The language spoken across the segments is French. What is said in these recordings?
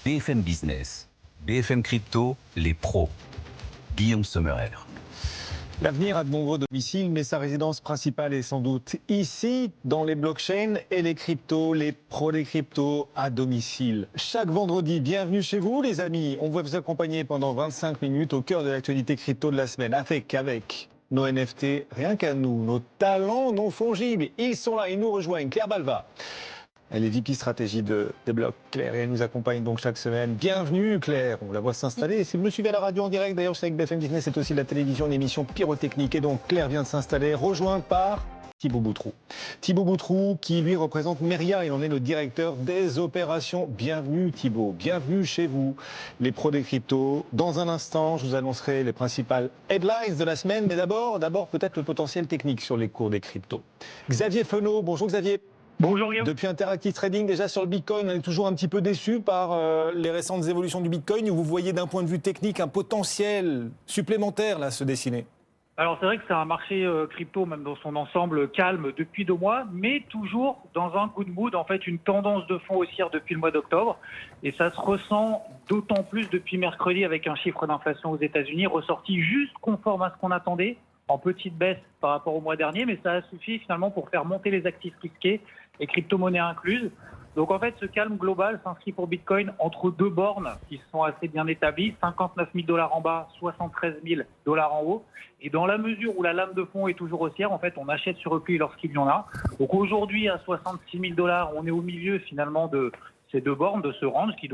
BFM Business, BFM Crypto, les pros. Guillaume Sommerer. L'avenir a de nombreux domiciles, mais sa résidence principale est sans doute ici, dans les blockchains et les cryptos, les pros des cryptos à domicile. Chaque vendredi, bienvenue chez vous les amis. On va vous accompagner pendant 25 minutes au cœur de l'actualité crypto de la semaine, avec nos NFT, rien qu'à nous, nos talents non fongibles. Ils sont là, ils nous rejoignent. Claire Balva. Elle est VP stratégie des blocs. Claire, et elle nous accompagne donc chaque semaine. Bienvenue Claire, on la voit s'installer. Si vous me suivez à la radio en direct, d'ailleurs c'est avec BFM Business, c'est aussi la télévision, une émission pyrotechnique. Et donc Claire vient de s'installer, rejointe par Thibaut Boutroux. Thibaut Boutroux qui lui représente Meria, il en est le directeur des opérations. Bienvenue Thibaut, bienvenue chez vous, les pros des cryptos. Dans un instant, je vous annoncerai les principales headlines de la semaine, mais d'abord peut-être le potentiel technique sur les cours des cryptos. Xavier Fenot, bonjour Xavier. Bonjour Guillaume. Depuis Interactive Trading, déjà sur le Bitcoin, on est toujours un petit peu déçu par les récentes évolutions du Bitcoin, où vous voyez d'un point de vue technique un potentiel supplémentaire là se dessiner. Alors c'est vrai que c'est un marché crypto, même dans son ensemble, calme depuis 2 mois, mais toujours dans un good mood, en fait une tendance de fond haussière depuis le mois d'octobre. Et ça se ressent d'autant plus depuis mercredi avec un chiffre d'inflation aux États-Unis ressorti juste conforme à ce qu'on attendait, en petite baisse par rapport au mois dernier, mais ça a suffi finalement pour faire monter les actifs risqués et crypto-monnaies incluses. Donc en fait, ce calme global s'inscrit pour Bitcoin entre 2 bornes qui sont assez bien établies, 59 000 $ en bas, 73 000 $ en haut. Et dans la mesure où la lame de fond est toujours haussière, en fait, on achète sur repli lorsqu'il y en a. Donc aujourd'hui, à 66 000 $, on est au milieu finalement de ces 2 bornes, de ce range qui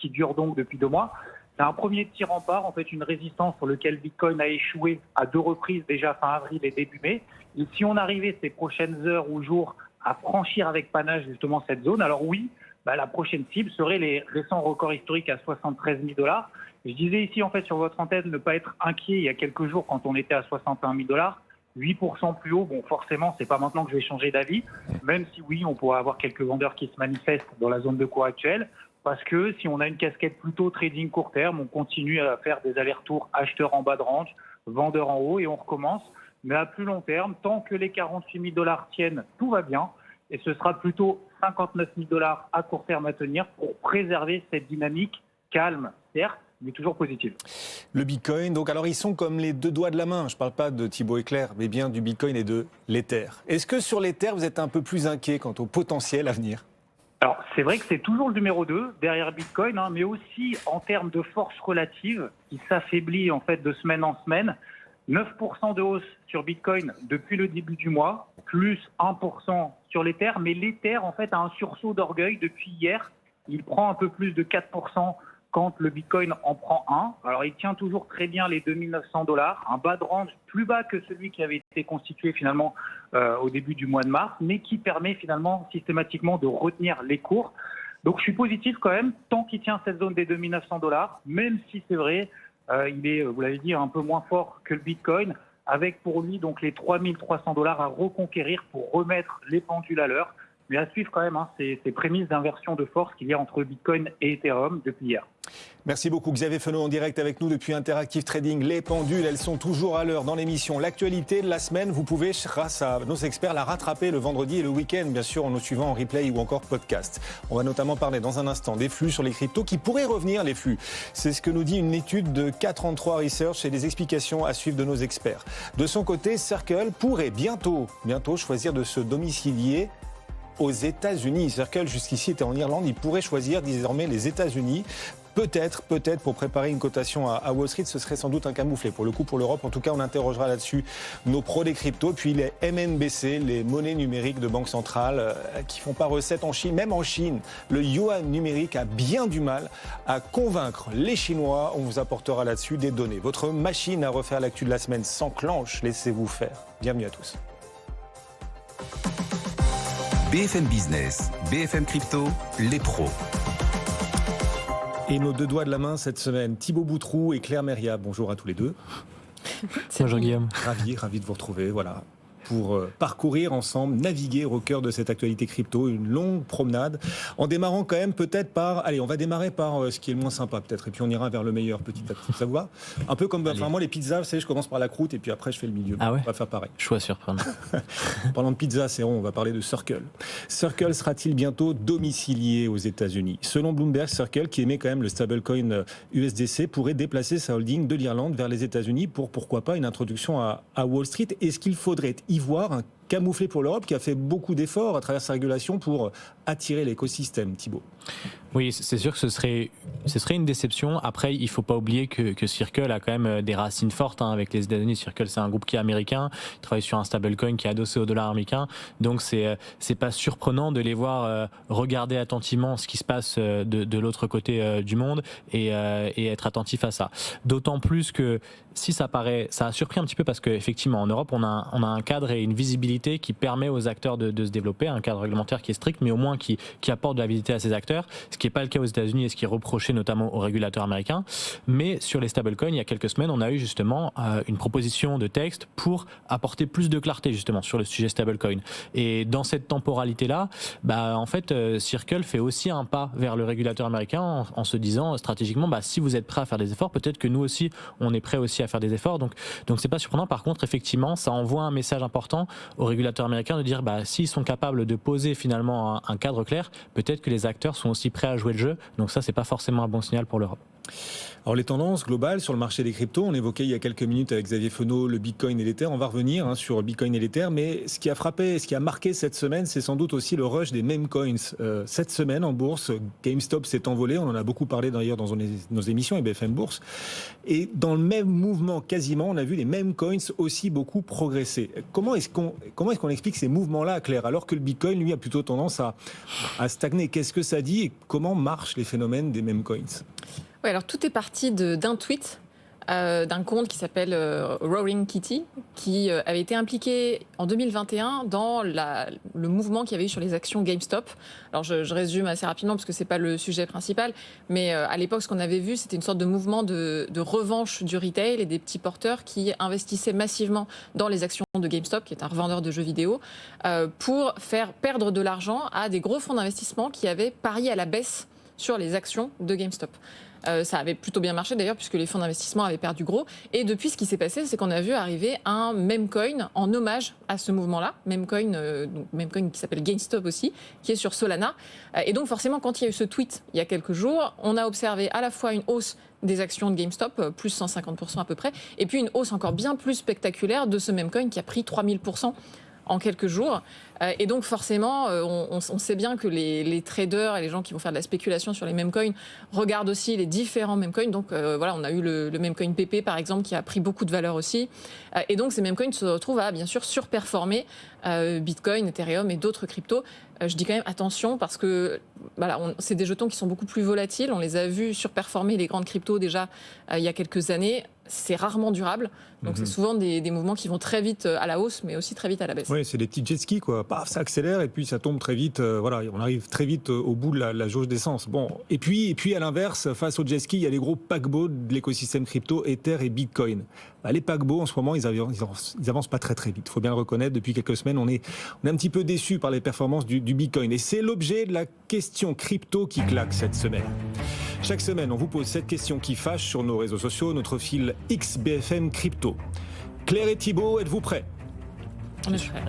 dure donc depuis 2 mois. C'est un premier petit rempart, en fait, une résistance sur laquelle Bitcoin a échoué à 2 reprises déjà fin avril et début mai. Et si on arrivait ces prochaines heures ou jours à franchir avec panache justement cette zone, alors oui, la prochaine cible serait les récents records historiques à 73 000 $. Je disais ici en fait sur votre antenne ne pas être inquiet il y a quelques jours quand on était à 61 000 $, 8% plus haut. Bon, forcément, c'est pas maintenant que je vais changer d'avis, même si oui, on pourrait avoir quelques vendeurs qui se manifestent dans la zone de cours actuelle. Parce que si on a une casquette plutôt trading court terme, on continue à faire des allers-retours acheteurs en bas de range, vendeurs en haut et on recommence. Mais à plus long terme, tant que les 48 000 $ tiennent, tout va bien. Et ce sera plutôt 59 000 $ à court terme à tenir pour préserver cette dynamique calme, certes, mais toujours positive. Le Bitcoin, donc alors ils sont comme les 2 doigts de la main. Je ne parle pas de Thibaut et Claire, mais bien du Bitcoin et de l'Ether. Est-ce que sur l'Ether, vous êtes un peu plus inquiet quant au potentiel à venir ? Alors, c'est vrai que c'est toujours le numéro 2 derrière Bitcoin, mais aussi en termes de force relative, qui s'affaiblit en fait de semaine en semaine. 9% de hausse sur Bitcoin depuis le début du mois, plus 1% sur l'Ether. Mais l'Ether, en fait, a un sursaut d'orgueil depuis hier. Il prend un peu plus de 4% quand le Bitcoin en prend 1. Alors, il tient toujours très bien les 2 900 $, un bas de range plus bas que celui qui avait été constitué finalement au début du mois de mars, mais qui permet finalement systématiquement de retenir les cours. Donc, je suis positif quand même, tant qu'il tient cette zone des 2 900 $, même si c'est vrai, il est, vous l'avez dit, un peu moins fort que le Bitcoin, avec pour lui donc les 3 300 $ à reconquérir pour remettre les pendules à l'heure. Mais à suivre quand même ces prémices d'inversion de force qu'il y a entre Bitcoin et Ethereum depuis hier. Merci beaucoup Xavier Fenot en direct avec nous depuis Interactive Trading. Les pendules, elles sont toujours à l'heure dans l'émission. L'actualité de la semaine, vous pouvez, grâce à nos experts, la rattraper le vendredi et le week-end, bien sûr, en nous suivant en replay ou encore podcast. On va notamment parler dans un instant des flux sur les cryptos qui pourraient revenir, les flux. C'est ce que nous dit une étude de 433 Research et des explications à suivre de nos experts. De son côté, Circle pourrait bientôt choisir de se domicilier aux États-Unis. Circle, jusqu'ici, était en Irlande. Il pourrait choisir désormais les États-Unis. Peut-être, pour préparer une cotation à Wall Street, ce serait sans doute un camouflet. Pour le coup, pour l'Europe, en tout cas, on interrogera là-dessus nos pros des cryptos. Puis les MNBC, les monnaies numériques de banque centrale, qui font pas recette en Chine. Même en Chine, le yuan numérique a bien du mal à convaincre les Chinois. On vous apportera là-dessus des données. Votre machine à refaire l'actu de la semaine s'enclenche. Laissez-vous faire. Bienvenue à tous. BFM Business, BFM Crypto, les pros. Et nos 2 doigts de la main cette semaine, Thibaut Boutroux et Claire Meria. Bonjour à tous les deux. Bonjour Guillaume. Ravi de vous retrouver, voilà. pour parcourir ensemble, naviguer au cœur de cette actualité crypto, une longue promenade, en démarrant quand même peut-être par... Allez, on va démarrer par ce qui est le moins sympa peut-être, et puis on ira vers le meilleur petit à petit. Ça vous va ? Un peu comme moi les pizzas, vous savez, je commence par la croûte et puis après je fais le milieu. Ah ouais ? On va faire pareil. Choix surprenant. Parlant de pizza, c'est rond, on va parler de Circle. Circle sera-t-il bientôt domicilié aux États-Unis ? Selon Bloomberg, Circle, qui émet quand même le stablecoin USDC, pourrait déplacer sa holding de l'Irlande vers les États-Unis pour, pourquoi pas, une introduction à Wall Street. Est-ce qu'il faudrait y voir un camouflé pour l'Europe qui a fait beaucoup d'efforts à travers sa régulation pour attirer l'écosystème, Thibaut? Oui, c'est sûr que ce serait une déception. Après, il ne faut pas oublier que Circle a quand même des racines fortes avec les États-Unis. Circle, c'est un groupe qui est américain, il travaille sur un stablecoin qui est adossé au dollar américain. Donc, c'est pas surprenant de les voir regarder attentivement ce qui se passe de l'autre côté du monde et être attentif à ça. D'autant plus que si ça a surpris un petit peu parce qu'effectivement, en Europe, on a un cadre et une visibilité qui permet aux acteurs de se développer, un cadre réglementaire qui est strict, mais au moins qui apporte de la visibilité à ces acteurs, ce qui n'est pas le cas aux États-Unis et ce qui est reproché notamment aux régulateurs américains. Mais sur les stablecoins, il y a quelques semaines, on a eu justement une proposition de texte pour apporter plus de clarté justement sur le sujet stablecoin. Et dans cette temporalité-là, en fait, Circle fait aussi un pas vers le régulateur américain en se disant stratégiquement, si vous êtes prêt à faire des efforts, peut-être que nous aussi, on est prêt aussi à faire des efforts. Donc c'est pas surprenant. Par contre, effectivement, ça envoie un message important aux régulateurs américains de dire, s'ils sont capables de poser finalement un cadre clair, peut-être que les acteurs sont aussi prêts à jouer le jeu. Donc ça, c'est pas forcément un bon signal pour l'Europe. Alors les tendances globales sur le marché des cryptos, on évoquait il y a quelques minutes avec Xavier Fenot le Bitcoin et l'Ether. On va revenir sur le Bitcoin et l'Ether, mais ce qui a frappé, ce qui a marqué cette semaine, c'est sans doute aussi le rush des meme coins. Cette semaine en bourse, GameStop s'est envolé, on en a beaucoup parlé d'ailleurs dans nos émissions et BFM Bourse. Et dans le même mouvement quasiment, on a vu les meme coins aussi beaucoup progresser. Comment est-ce qu'on explique ces mouvements-là, Claire, alors que le Bitcoin, lui, a plutôt tendance à stagner? Qu'est-ce que ça dit et comment marchent les phénomènes des meme coins? Oui, alors tout est parti d'un tweet d'un compte qui s'appelle Roaring Kitty, qui avait été impliqué en 2021 dans le mouvement qu'il y avait eu sur les actions GameStop. Alors je résume assez rapidement parce que c'est pas le sujet principal, mais à l'époque ce qu'on avait vu, c'était une sorte de mouvement de revanche du retail et des petits porteurs qui investissaient massivement dans les actions de GameStop, qui est un revendeur de jeux vidéo, pour faire perdre de l'argent à des gros fonds d'investissement qui avaient parié à la baisse sur les actions de GameStop. Ça avait plutôt bien marché d'ailleurs puisque les fonds d'investissement avaient perdu gros. Et depuis, ce qui s'est passé, c'est qu'on a vu arriver un meme coin en hommage à ce mouvement-là. Meme coin qui s'appelle GameStop aussi, qui est sur Solana. Et donc forcément, quand il y a eu ce tweet il y a quelques jours, on a observé à la fois une hausse des actions de GameStop, plus 150% à peu près, et puis une hausse encore bien plus spectaculaire de ce meme coin qui a pris 3000% en quelques jours. Et donc forcément, on sait bien que les traders et les gens qui vont faire de la spéculation sur les meme coins regardent aussi les différents meme coins. Donc voilà, on a eu le meme coin PP par exemple qui a pris beaucoup de valeur aussi. Et donc ces meme coins se retrouvent à bien sûr surperformer Bitcoin, Ethereum et d'autres cryptos. Je dis quand même attention parce que c'est des jetons qui sont beaucoup plus volatiles. On les a vus surperformer les grandes cryptos déjà il y a quelques années. C'est rarement durable. Donc c'est souvent des mouvements qui vont très vite à la hausse, mais aussi très vite à la baisse. Oui, c'est des petits jet skis, quoi. Paf, ça accélère et puis ça tombe très vite. On arrive très vite au bout de la jauge d'essence. Bon, et puis à l'inverse, face au jet ski, il y a les gros paquebots de l'écosystème crypto, Ether et Bitcoin. Les paquebots, en ce moment, ils avancent pas très très vite. Il faut bien le reconnaître. Depuis quelques semaines, on est un petit peu déçus par les performances du Bitcoin. Et c'est l'objet de la question crypto qui claque cette semaine. Chaque semaine, on vous pose cette question qui fâche sur nos réseaux sociaux, notre fil XBFM Crypto. Claire et Thibaut, êtes-vous prêts? On est prêts.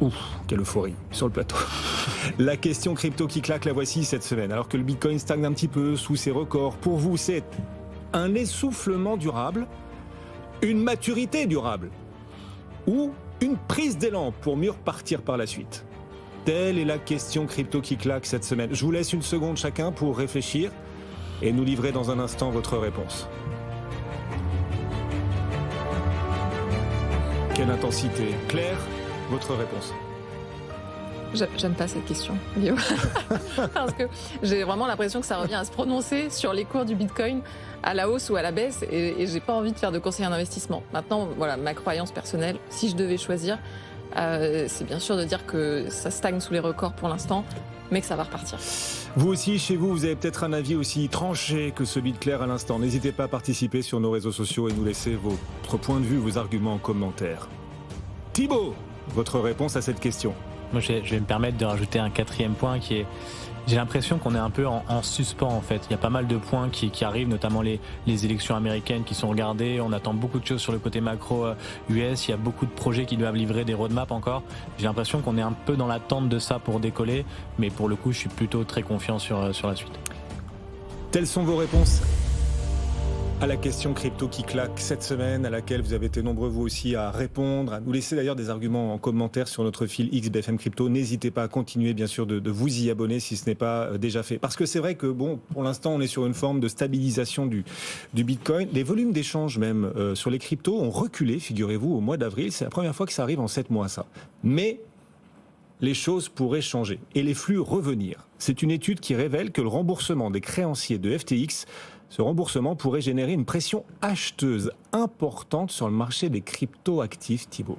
Ouf, quelle euphorie sur le plateau. La question crypto qui claque, la voici cette semaine. Alors que le Bitcoin stagne un petit peu sous ses records, pour vous, c'est un essoufflement durable, une maturité durable ou une prise d'élan pour mieux repartir par la suite? Telle est la question crypto qui claque cette semaine. Je vous laisse une seconde chacun pour réfléchir et nous livrer dans un instant votre réponse. Quelle intensité. Claire, votre réponse. J'aime pas cette question, Guillaume. Parce que j'ai vraiment l'impression que ça revient à se prononcer sur les cours du Bitcoin à la hausse ou à la baisse et j'ai pas envie de faire de conseiller en investissement. Maintenant, voilà, ma croyance personnelle, si je devais choisir, c'est bien sûr de dire que ça stagne sous les records pour l'instant, mais que ça va repartir. Vous aussi, chez vous, vous avez peut-être un avis aussi tranché que celui de Claire à l'instant. N'hésitez pas à participer sur nos réseaux sociaux et nous laisser votre point de vue, vos arguments en commentaire. Thibaut, votre réponse à cette question? Moi, je vais me permettre de rajouter un 4e point qui est... J'ai l'impression qu'on est un peu en suspens en fait. Il y a pas mal de points qui arrivent, notamment les élections américaines qui sont regardées. On attend beaucoup de choses sur le côté macro US. Il y a beaucoup de projets qui doivent livrer des roadmaps encore. J'ai l'impression qu'on est un peu dans l'attente de ça pour décoller. Mais pour le coup, je suis plutôt très confiant sur la suite. Telles sont vos réponses à la question crypto qui claque cette semaine, à laquelle vous avez été nombreux vous aussi à répondre, à nous laisser d'ailleurs des arguments en commentaire sur notre fil X BFM Crypto. N'hésitez pas à continuer bien sûr de vous y abonner si ce n'est pas déjà fait. Parce que c'est vrai que bon, pour l'instant on est sur une forme de stabilisation du Bitcoin. Les volumes d'échange même sur les cryptos ont reculé, figurez-vous, au mois d'avril. C'est la première fois que ça arrive en 7 mois ça. Mais les choses pourraient changer et les flux revenir. C'est une étude qui révèle que le remboursement des créanciers de FTX, ce remboursement pourrait générer une pression acheteuse importante sur le marché des crypto-actifs, Thibaut.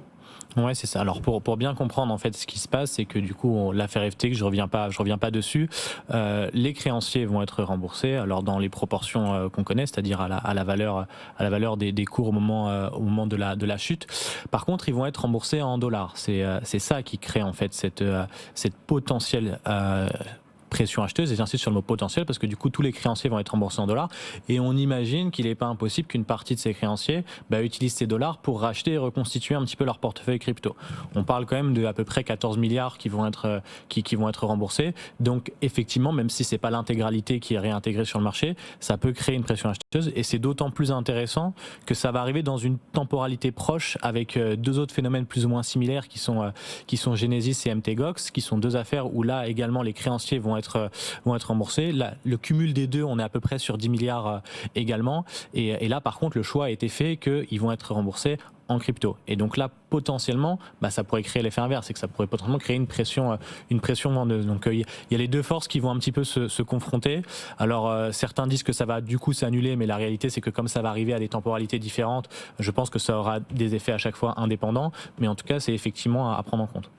Ouais, c'est ça. Alors pour bien comprendre en fait ce qui se passe, c'est que du coup l'affaire FTX, je reviens pas dessus. Les créanciers vont être remboursés. Alors dans les proportions qu'on connaît, c'est-à-dire à la valeur des cours au moment de la chute. Par contre, ils vont être remboursés en dollars. C'est ça qui crée en fait cette potentielle pression acheteuse, et j'insiste sur le mot potentiel parce que du coup tous les créanciers vont être remboursés en dollars et on imagine qu'il n'est pas impossible qu'une partie de ces créanciers utilisent ces dollars pour racheter et reconstituer un petit peu leur portefeuille crypto. On parle quand même de à peu près 14 milliards qui vont être remboursés, donc effectivement même si c'est pas l'intégralité qui est réintégrée sur le marché, ça peut créer une pression acheteuse et c'est d'autant plus intéressant que ça va arriver dans une temporalité proche avec deux autres phénomènes plus ou moins similaires qui sont Genesis et Mt. Gox, qui sont deux affaires où là également les créanciers vont être remboursés. Là, le cumul des deux, on est à peu près sur 10 milliards également. Et là, par contre, le choix a été fait qu'ils vont être remboursés en crypto. Et donc là, potentiellement, ça pourrait créer l'effet inverse, c'est que ça pourrait potentiellement créer une pression vendeuse. Donc il y a les deux forces qui vont un petit peu se confronter. Alors certains disent que ça va du coup s'annuler, mais la réalité c'est que comme ça va arriver à des temporalités différentes, je pense que ça aura des effets à chaque fois indépendants. Mais en tout cas, c'est effectivement à prendre en compte.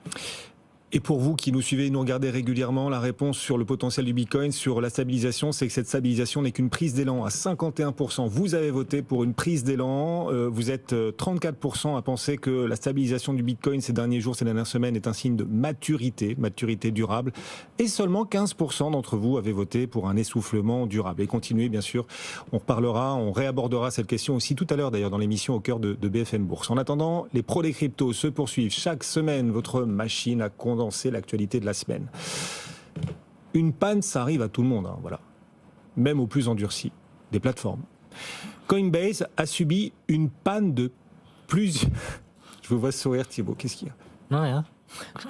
Et pour vous qui nous suivez et nous regardez régulièrement, la réponse sur le potentiel du Bitcoin, sur la stabilisation, c'est que cette stabilisation n'est qu'une prise d'élan à 51%. Vous avez voté pour une prise d'élan. Vous êtes 34% à penser que la stabilisation du Bitcoin ces derniers jours, ces dernières semaines est un signe de maturité durable. Et seulement 15% d'entre vous avez voté pour un essoufflement durable. Et continuez, bien sûr. On réabordera cette question aussi tout à l'heure d'ailleurs dans l'émission Au cœur de BFM Bourse. En attendant, les pros des cryptos se poursuivent. Chaque semaine, votre machine à condenser l'actualité de la semaine. Une panne, ça arrive à tout le monde, voilà. Même aux plus endurcis des plateformes. Coinbase a subi une panne de plusieurs... Je vous vois sourire, Thibaut, qu'est-ce qu'il y a? Non, rien.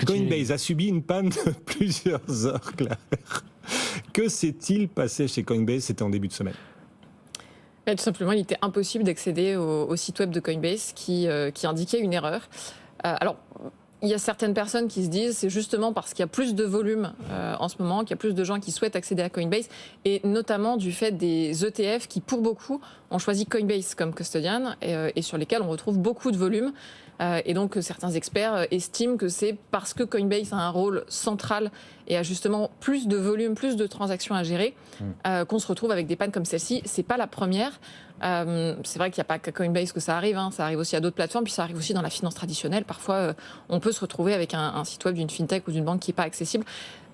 Coinbase a subi une panne de plusieurs heures, Claire. Que s'est-il passé chez Coinbase? C'était en début de semaine. Tout simplement, il était impossible d'accéder au site web de Coinbase qui indiquait une erreur. Alors, il y a certaines personnes qui se disent c'est justement parce qu'il y a plus de volume en ce moment, qu'il y a plus de gens qui souhaitent accéder à Coinbase, et notamment du fait des ETF qui, pour beaucoup, ont choisi Coinbase comme custodian et sur lesquels on retrouve beaucoup de volume. Et donc certains experts estiment que c'est parce que Coinbase a un rôle central et a justement plus de volume, plus de transactions à gérer, qu'on se retrouve avec des pannes comme celle-ci. C'est pas la première. C'est vrai qu'il n'y a pas qu'à Coinbase que ça arrive, ça arrive aussi à d'autres plateformes, puis ça arrive aussi dans la finance traditionnelle. Parfois, on peut se retrouver avec un site web d'une fintech ou d'une banque qui n'est pas accessible.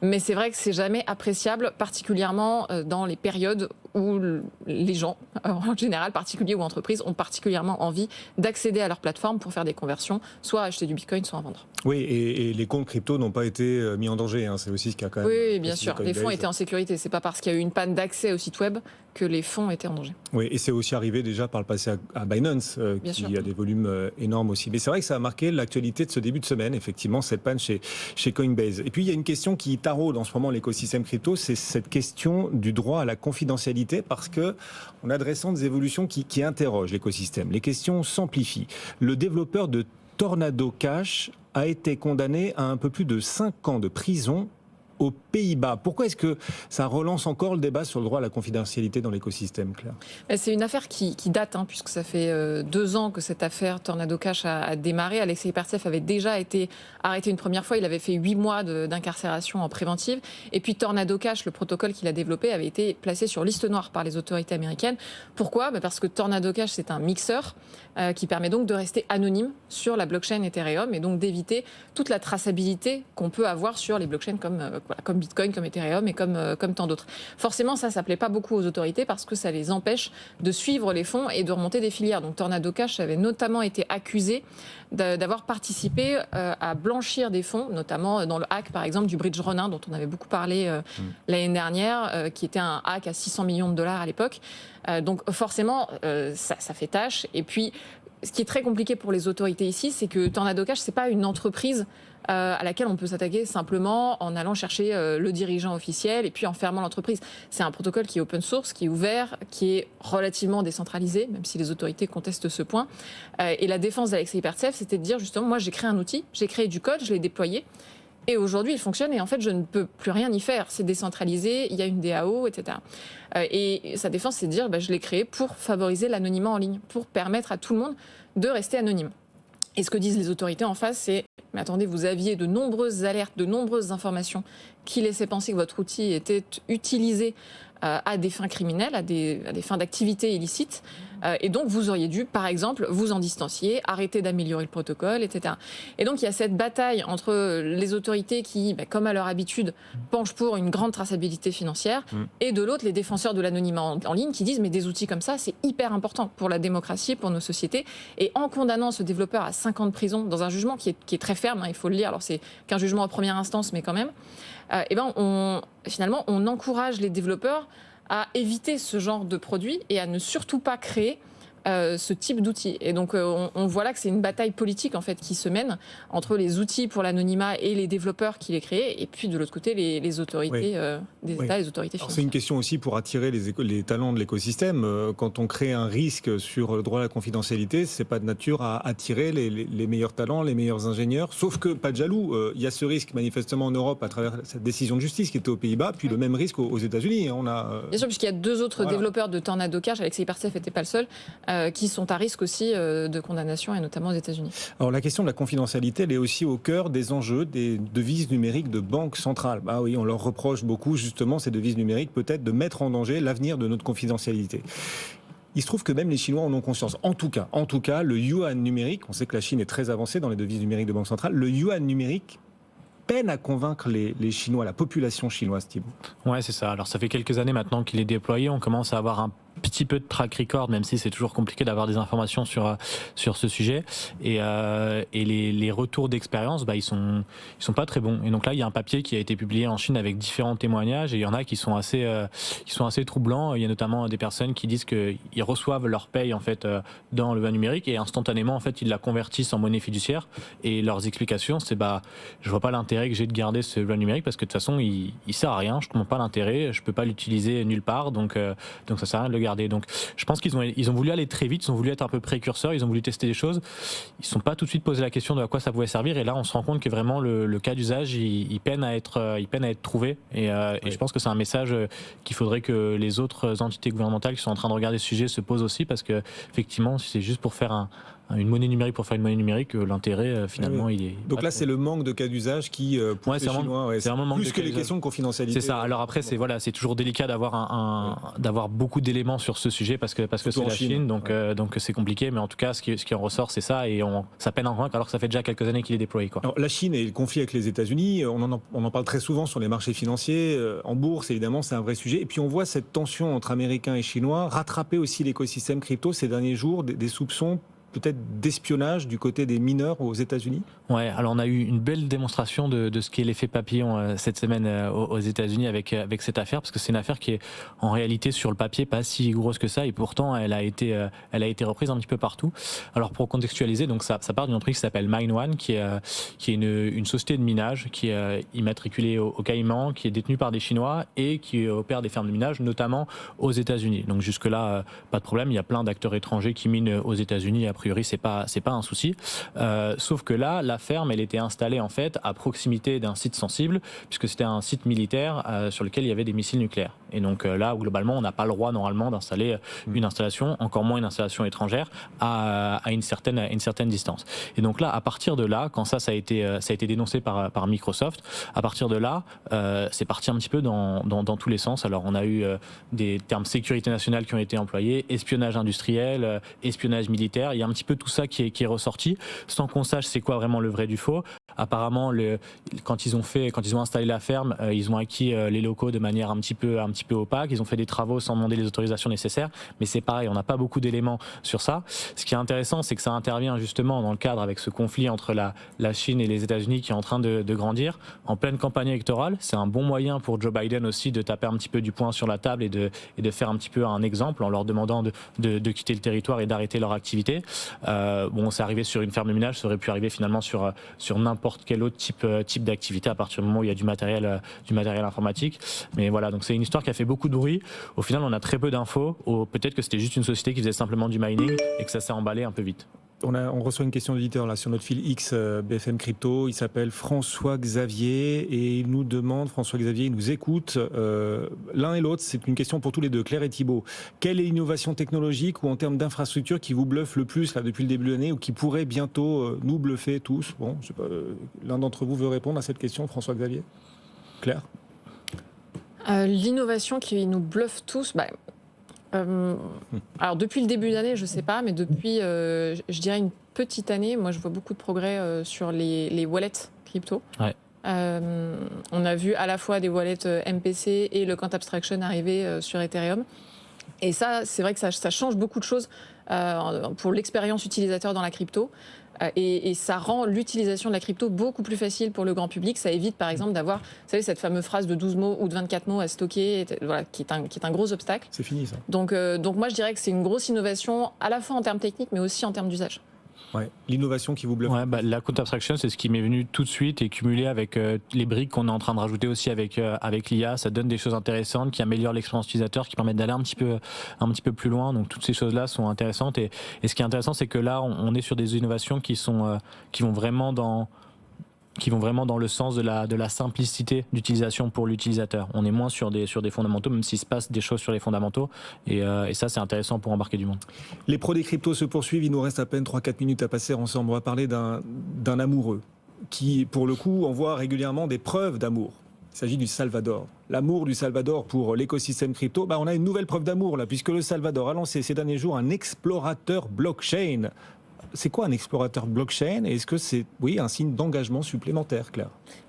Mais c'est vrai que c'est jamais appréciable, particulièrement dans les périodes où les gens, en général, particuliers ou entreprises, ont particulièrement envie d'accéder à leur plateforme pour faire des conversions, soit acheter du Bitcoin, soit en vendre. Oui, et les comptes crypto n'ont pas été mis en danger. C'est aussi ce qu'il y a quand même. Oui, bien sûr. Les fonds étaient en sécurité. C'est pas parce qu'il y a eu une panne d'accès au site web que les fonds étaient en danger. Oui, et c'est aussi arrivé déjà par le passé à Binance, qui a des volumes énormes aussi. Mais c'est vrai que ça a marqué l'actualité de ce début de semaine, effectivement, cette panne chez Coinbase. Et puis, il y a une question qui taraude en ce moment l'écosystème crypto, c'est cette question du droit à la confidentialité, parce que on a de récentes évolutions qui interrogent l'écosystème. Les questions s'amplifient. Le développeur de Tornado Cash a été condamné à un peu plus de 5 ans de prison aux Pays-Bas. Pourquoi est-ce que ça relance encore le débat sur le droit à la confidentialité dans l'écosystème, Claire ? C'est une affaire qui date, puisque ça fait 2 ans que cette affaire Tornado Cash a démarré. Alexei Pertsev avait déjà été arrêté une première fois. Il avait fait 8 mois d'incarcération en préventive. Et puis Tornado Cash, le protocole qu'il a développé, avait été placé sur liste noire par les autorités américaines. Pourquoi ? Parce que Tornado Cash, c'est un mixeur qui permet donc de rester anonyme sur la blockchain Ethereum et donc d'éviter toute la traçabilité qu'on peut avoir sur les blockchains comme Bitcoin, comme Ethereum et comme tant d'autres. Forcément, ça plaît pas beaucoup aux autorités parce que ça les empêche de suivre les fonds et de remonter des filières. Donc Tornado Cash avait notamment été accusé d'avoir participé à blanchir des fonds, notamment dans le hack par exemple du Bridge Ronin dont on avait beaucoup parlé l'année dernière, qui était un hack à 600 millions de dollars à l'époque. Donc forcément, ça fait tâche. Et puis, ce qui est très compliqué pour les autorités ici, c'est que Tornado Cash, c'est pas une entreprise à laquelle on peut s'attaquer simplement en allant chercher le dirigeant officiel et puis en fermant l'entreprise. C'est un protocole qui est open source, qui est ouvert, qui est relativement décentralisé, même si les autorités contestent ce point. Et la défense d'Alexei Pertsev, c'était de dire justement, moi j'ai créé un outil, j'ai créé du code, je l'ai déployé. Et aujourd'hui, il fonctionne et en fait, je ne peux plus rien y faire. C'est décentralisé, il y a une DAO, etc. Et sa défense, c'est de dire, je l'ai créé pour favoriser l'anonymat en ligne, pour permettre à tout le monde de rester anonyme. Et ce que disent les autorités en face, c'est « Mais attendez, vous aviez de nombreuses alertes, de nombreuses informations qui laissaient penser que votre outil était utilisé à des fins criminelles, à des fins d'activités illicites. Et donc, vous auriez dû, par exemple, vous en distancier, arrêter d'améliorer le protocole, etc. » Et donc, il y a cette bataille entre les autorités qui, comme à leur habitude, penchent pour une grande traçabilité financière, et de l'autre, les défenseurs de l'anonymat en ligne qui disent « Mais des outils comme ça, c'est hyper important pour la démocratie, pour nos sociétés. » Et en condamnant ce développeur à 5 ans de prison, dans un jugement qui est très ferme, il faut le lire, alors c'est qu'un jugement en première instance, mais quand même, finalement, on encourage les développeurs à éviter ce genre de produit et à ne surtout pas créer ce type d'outils. Et donc, on voit là que c'est une bataille politique en fait qui se mène entre les outils pour l'anonymat et les développeurs qui les créent, et puis de l'autre côté les autorités des États, les autorités financières. C'est une question aussi pour attirer les talents de l'écosystème. Quand on crée un risque sur le droit à la confidentialité, c'est pas de nature à attirer les meilleurs talents, les meilleurs ingénieurs. Sauf que pas de jaloux. Il y a ce risque manifestement en Europe à travers cette décision de justice qui était aux Pays-Bas, puis le même risque aux États-Unis. Bien sûr, puisqu'il y a 2 autres développeurs de Tornado Cash, Alexei Pertsev n'était pas le seul, qui sont à risque aussi de condamnation, et notamment aux États-Unis. Alors la question de la confidentialité, elle est aussi au cœur des enjeux des devises numériques de banques centrales. Oui, on leur reproche beaucoup justement ces devises numériques peut-être de mettre en danger l'avenir de notre confidentialité. Il se trouve que même les Chinois en ont conscience. En tout cas, le yuan numérique, on sait que la Chine est très avancée dans les devises numériques de banque centrale, le yuan numérique peine à convaincre les Chinois, la population chinoise, Thibaut. Ouais, c'est ça. Alors ça fait quelques années maintenant qu'il est déployé, on commence à avoir un petit peu de track record, même si c'est toujours compliqué d'avoir des informations sur ce sujet. Et les retours d'expérience, ils sont pas très bons. Et donc là, il y a un papier qui a été publié en Chine avec différents témoignages, et il y en a qui sont assez troublants. Il y a notamment des personnes qui disent qu'ils reçoivent leur paye en fait dans le yuan numérique, et instantanément en fait ils la convertissent en monnaie fiduciaire. Et leurs explications, c'est je vois pas l'intérêt que j'ai de garder ce yuan numérique parce que de toute façon il sert à rien, je comprends pas l'intérêt, je peux pas l'utiliser nulle part, donc ça sert à rien de le garder. Donc je pense qu'ils ont voulu aller très vite, ils ont voulu être un peu précurseurs, ils ont voulu tester des choses, ils ne sont pas tout de suite posé la question de à quoi ça pouvait servir, et là on se rend compte que vraiment le cas d'usage il peine à être trouvé, et je pense que c'est un message qu'il faudrait que les autres entités gouvernementales qui sont en train de regarder ce sujet se posent aussi, parce que effectivement si c'est juste pour faire une monnaie numérique pour faire une monnaie numérique, l'intérêt finalement il est... Donc là c'est le manque de cas d'usage qui pousse les Chinois, c'est vraiment plus que les questions de confidentialité. C'est ça. Alors après c'est toujours délicat d'avoir beaucoup d'éléments sur ce sujet parce que c'est la Chine, donc c'est compliqué, mais en tout cas ce qui en ressort c'est ça, et ça peine à en convaincre alors que ça fait déjà quelques années qu'il est déployé, quoi. Alors, la Chine et le conflit avec les États-Unis, on en parle très souvent sur les marchés financiers, en bourse évidemment c'est un vrai sujet, et puis on voit cette tension entre Américains et Chinois rattraper aussi l'écosystème crypto ces derniers jours, des soupçons peut-être d'espionnage du côté des mineurs aux États-Unis? Ouais, alors on a eu une belle démonstration de ce qu'est l'effet papillon cette semaine aux États-Unis avec cette affaire, parce que c'est une affaire qui est en réalité sur le papier pas si grosse que ça, et pourtant elle a été reprise un petit peu partout. Alors pour contextualiser, donc ça part d'une entreprise qui s'appelle MineOne, qui est une société de minage qui est immatriculée au Caïman, qui est détenue par des Chinois et qui opère des fermes de minage, notamment aux États-Unis. Donc jusque là, pas de problème, il y a plein d'acteurs étrangers qui minent aux États-Unis. Après priori c'est pas un souci. Sauf que là, la ferme, elle était installée en fait à proximité d'un site sensible, puisque c'était un site militaire sur lequel il y avait des missiles nucléaires. Et donc là, globalement, on n'a pas le droit normalement d'installer une installation, encore moins une installation étrangère, à une certaine distance. Et donc là, à partir de là, quand ça a été dénoncé par Microsoft, à partir de là, c'est parti un petit peu dans tous les sens. Alors on a eu des termes sécurité nationale qui ont été employés, espionnage industriel, espionnage militaire. Il y a un petit peu tout ça qui est ressorti, sans qu'on sache c'est quoi vraiment le vrai du faux. Apparemment, quand ils ont installé la ferme, ils ont acquis les locaux de manière un petit peu opaque. Ils ont fait des travaux sans demander les autorisations nécessaires. Mais c'est pareil, on n'a pas beaucoup d'éléments sur ça. Ce qui est intéressant, c'est que ça intervient justement dans le cadre avec ce conflit entre la Chine et les États-Unis qui est en train de grandir. En pleine campagne électorale, c'est un bon moyen pour Joe Biden aussi de taper un petit peu du poing sur la table et de faire un petit peu un exemple en leur demandant de quitter le territoire et d'arrêter leur activité. C'est arrivé sur une ferme de minage, ça aurait pu arriver finalement sur n'importe quel autre type d'activité à partir du moment où il y a du matériel informatique. Mais voilà, donc c'est une histoire qui a fait beaucoup de bruit. Au final, on a très peu d'infos. Peut-être que c'était juste une société qui faisait simplement du mining et que ça s'est emballé un peu vite. On reçoit une question d'éditeur là sur notre fil X BFM Crypto. Il s'appelle François Xavier et il nous demande, François Xavier, il nous écoute. L'un et l'autre, c'est une question pour tous les deux, Claire et Thibaut. Quelle est l'innovation technologique ou en termes d'infrastructure qui vous bluffe le plus là depuis le début de l'année ou qui pourrait bientôt nous bluffer tous? Bon, je sais pas, l'un d'entre vous veut répondre à cette question, François Xavier? Claire? L'innovation qui nous bluffe tous, alors depuis le début d'année, je ne sais pas, mais depuis, je dirais une petite année, moi je vois beaucoup de progrès sur les wallets crypto. Ouais. On a vu à la fois des wallets MPC et le Quant Abstraction arriver sur Ethereum. Et ça, c'est vrai que ça change beaucoup de choses pour l'expérience utilisateur dans la crypto. Et ça rend l'utilisation de la crypto beaucoup plus facile pour le grand public. Ça évite, par exemple, d'avoir, vous savez, cette fameuse phrase de 12 mots ou de 24 mots à stocker, voilà, qui est un gros obstacle. C'est fini, ça. Donc moi, je dirais que c'est une grosse innovation, à la fois en termes techniques, mais aussi en termes d'usage. Ouais. L'innovation qui vous bluffe. Ouais, la Quant Abstraction, c'est ce qui m'est venu tout de suite et cumulé avec les briques qu'on est en train de rajouter aussi avec l'IA. Ça donne des choses intéressantes qui améliorent l'expérience utilisateur, qui permettent d'aller un petit peu plus loin. Donc toutes ces choses-là sont intéressantes. Et ce qui est intéressant, c'est que là, on est sur des innovations qui vont vraiment dans le sens de la simplicité d'utilisation pour l'utilisateur. On est moins sur des fondamentaux, même s'il se passe des choses sur les fondamentaux. Et ça, c'est intéressant pour embarquer du monde. Les pros des cryptos se poursuivent. Il nous reste à peine 3-4 minutes à passer ensemble. On va parler d'un amoureux qui, pour le coup, envoie régulièrement des preuves d'amour. Il s'agit du Salvador. L'amour du Salvador pour l'écosystème crypto. On a une nouvelle preuve d'amour là, puisque le Salvador a lancé ces derniers jours un explorateur blockchain. C'est quoi un explorateur blockchain et est-ce que c'est, un signe d'engagement supplémentaire, Claire?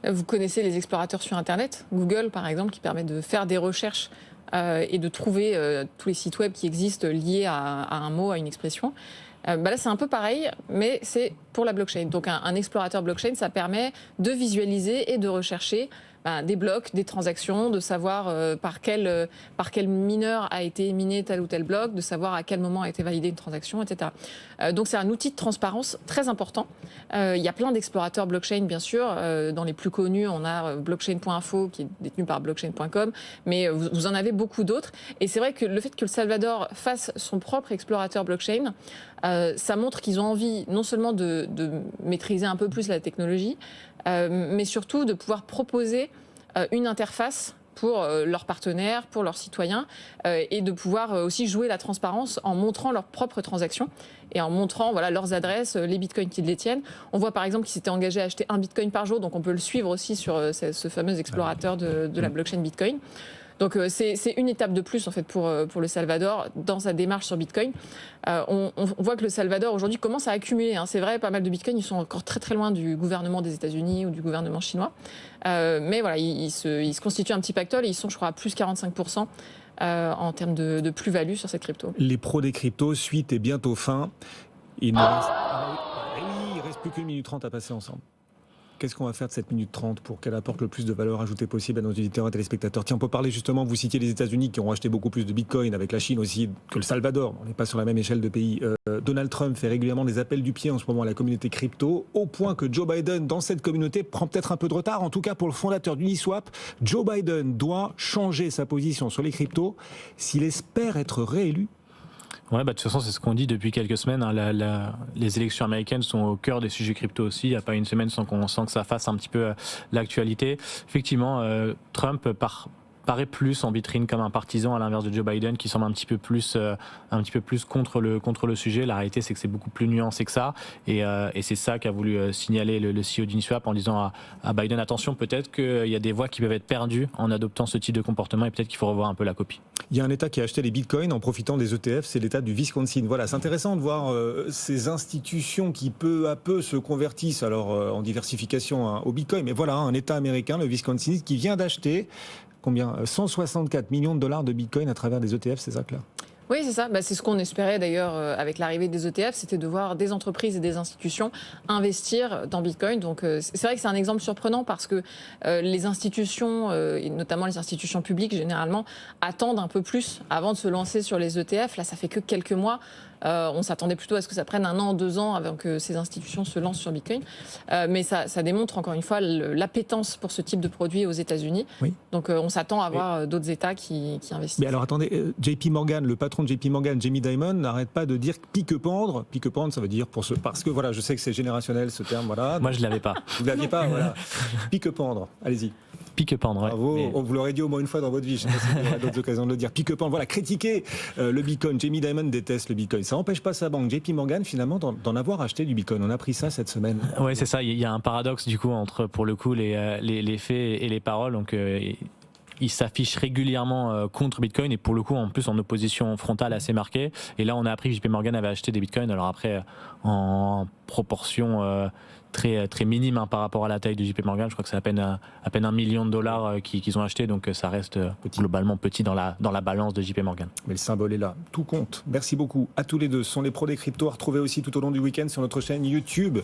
Vous connaissez les explorateurs sur Internet, Google par exemple, qui permet de faire des recherches et de trouver tous les sites web qui existent liés à un mot, à une expression. Là, c'est un peu pareil, mais c'est pour la blockchain. Donc un explorateur blockchain, ça permet de visualiser et de rechercher des blocs, des transactions, de savoir par quel mineur a été miné tel ou tel bloc, de savoir à quel moment a été validée une transaction, etc. Donc c'est un outil de transparence très important. Il y a plein d'explorateurs blockchain, bien sûr. Dans les plus connus, on a blockchain.info qui est détenu par blockchain.com, mais vous en avez beaucoup d'autres. Et c'est vrai que le fait que le Salvador fasse son propre explorateur blockchain, ça montre qu'ils ont envie non seulement de maîtriser un peu plus la technologie, mais surtout de pouvoir proposer une interface pour leurs partenaires, pour leurs citoyens, et de pouvoir aussi jouer la transparence en montrant leurs propres transactions et en montrant leurs adresses, les bitcoins qu'ils détiennent. On voit par exemple qu'ils s'étaient engagés à acheter 1 bitcoin par jour, donc on peut le suivre aussi sur ce fameux explorateur de la blockchain Bitcoin. Donc c'est une étape de plus en fait pour le Salvador dans sa démarche sur Bitcoin. On voit que le Salvador aujourd'hui commence à accumuler. C'est vrai, pas mal de Bitcoin, ils sont encore très très loin du gouvernement des États-Unis ou du gouvernement chinois. Mais voilà, ils se constituent un petit pactole et ils sont, je crois, à plus 45% en termes de plus-value sur cette crypto. Les pros des cryptos, suite est bientôt fin. Il reste plus qu'une minute 30 à passer ensemble. Qu'est-ce qu'on va faire de cette minute 30 pour qu'elle apporte le plus de valeur ajoutée possible à nos auditeurs et téléspectateurs? Tiens, on peut parler justement, vous citiez les États-Unis qui ont acheté beaucoup plus de Bitcoin, avec la Chine aussi que le Salvador. On n'est pas sur la même échelle de pays. Donald Trump fait régulièrement des appels du pied en ce moment à la communauté crypto, au point que Joe Biden, dans cette communauté, prend peut-être un peu de retard. En tout cas, pour le fondateur d'Uniswap, Joe Biden doit changer sa position sur les cryptos s'il espère être réélu. Ouais, de toute façon, c'est ce qu'on dit depuis quelques semaines. Les élections américaines sont au cœur des sujets crypto aussi. Il n'y a pas une semaine sans qu'on sent que ça fasse un petit peu l'actualité. Effectivement, Trump paraît plus en vitrine comme un partisan à l'inverse de Joe Biden qui semble un petit peu plus contre le sujet. La réalité, c'est que c'est beaucoup plus nuancé que ça, et c'est ça qu'a voulu signaler le CEO d'Uniswap en disant à Biden, attention, peut-être qu'il y a des voix qui peuvent être perdues en adoptant ce type de comportement, et peut-être qu'il faut revoir un peu la copie. Il y a un État qui a acheté les bitcoins en profitant des ETF, c'est l'État du Wisconsin. Voilà, c'est intéressant de voir ces institutions qui peu à peu se convertissent alors en diversification au bitcoin. Mais voilà, un État américain, le Wisconsin, qui vient d'acheter combien 164 millions de dollars de bitcoin à travers des ETF, c'est ça, Claire ? Oui, c'est ça. C'est ce qu'on espérait d'ailleurs avec l'arrivée des ETF, c'était de voir des entreprises et des institutions investir dans Bitcoin. Donc c'est vrai que c'est un exemple surprenant parce que les institutions, et notamment les institutions publiques généralement, attendent un peu plus avant de se lancer sur les ETF. Là, ça fait que quelques mois. On s'attendait plutôt à ce que ça prenne 1 an, 2 ans avant que ces institutions se lancent sur Bitcoin. Mais ça démontre encore une fois l'appétence pour ce type de produit aux États-Unis. Oui. Donc on s'attend à voir d'autres États qui investissent. Mais alors attendez, JP Morgan, le patron de JP Morgan, Jamie Dimon, n'arrête pas de dire pique-pendre. Pique-pendre, ça veut dire parce que voilà, je sais que c'est générationnel ce terme. Voilà. Moi, je l'avais pas. Vous l'aviez pas, voilà. Pique-pendre. Allez-y. Pique-pendre, ouais. Bravo, on vous l'aurait dit au moins une fois dans votre vie, je ne sais pas si vous aurez d'autres occasions de le dire. Pique-pendre, voilà, critiquer le Bitcoin. Jamie Dimon déteste le Bitcoin. Ça n'empêche pas sa banque, JP Morgan, finalement, d'en avoir acheté du Bitcoin. On a appris ça cette semaine. Oui, c'est ça. Il y a un paradoxe, du coup, entre, pour le coup, les faits et les paroles. Donc, il s'affiche régulièrement contre Bitcoin et pour le coup, en plus, en opposition frontale assez marquée. Et là, on a appris que JP Morgan avait acheté des Bitcoins. Alors après, en proportion très, très minime par rapport à la taille de JP Morgan. Je crois que c'est à peine $1 million qu'ils ont acheté, donc ça reste globalement petit dans la balance de JP Morgan. Mais le symbole est là, tout compte. Merci beaucoup à tous les deux. Ce sont les pros des cryptos à retrouver aussi tout au long du week-end sur notre chaîne YouTube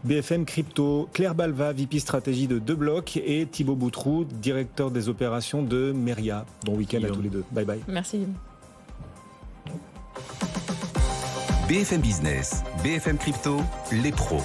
BFM Crypto. Claire Balva, VP stratégie de Deblock, et Thibaut Boutroux, directeur des opérations de Meria. Bon week-end à tous les deux. Bye bye. Merci. BFM Business, BFM Crypto, les pros.